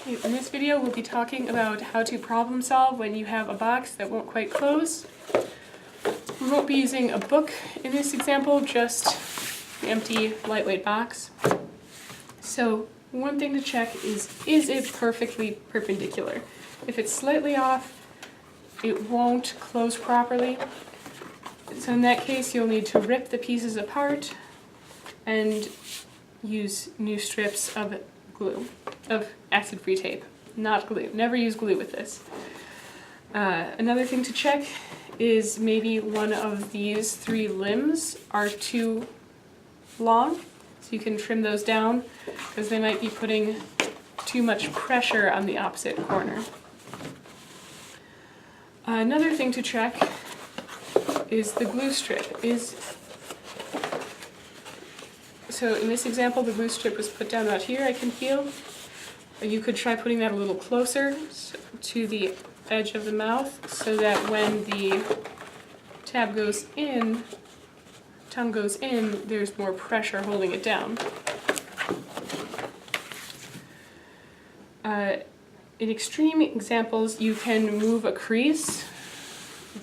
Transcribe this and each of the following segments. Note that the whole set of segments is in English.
In this video we'll be talking about how to problem solve when you have a box that won't quite close. We won't be using a book in this example, just the empty lightweight box. So one thing to check is it perfectly perpendicular? If it's slightly off, it won't close properly. So in that case you'll need to rip the pieces apart and use new strips of glue, of acid-free tape, not glue. Never use glue with this. Another thing to check is maybe one of these three limbs are too long, so you can trim those down because they might be putting too much pressure on the opposite corner. Another thing to check is the glue strip. So in this example, the glue strip was put down about here, I can feel. You could try putting that a little closer to the edge of the mouth so that when the tongue goes in, there's more pressure holding it down. In extreme examples, you can move a crease.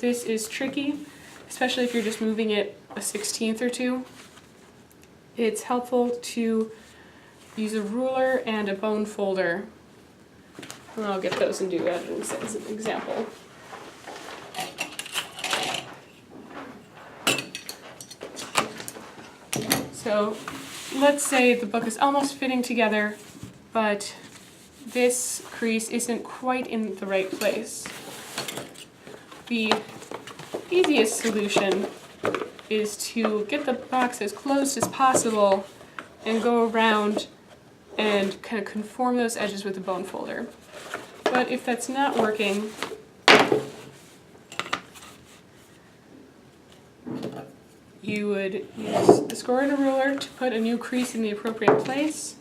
This is tricky, especially if you're just moving it a 1/16 or two. It's helpful to use a ruler and a bone folder. And I'll get those and do that as an example. So let's say the book is almost fitting together, but this crease isn't quite in the right place. The easiest solution is to get the box as closed as possible and go around and kind of conform those edges with the bone folder. But if that's not working, you would use the score and a ruler to put a new crease in the appropriate place.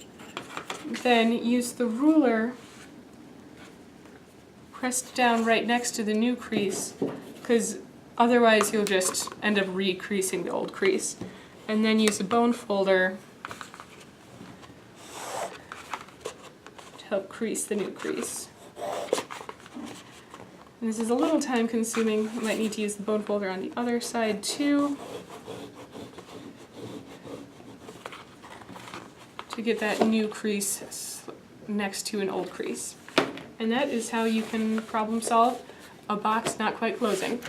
Then use the ruler pressed down right next to the new crease, because otherwise you'll just end up re-creasing the old crease. And then use a bone folder to help crease the new crease. And this is a little time consuming. You might need to use the bone folder on the other side too, to get that new crease next to an old crease. And that is how you can problem solve a box not quite closing.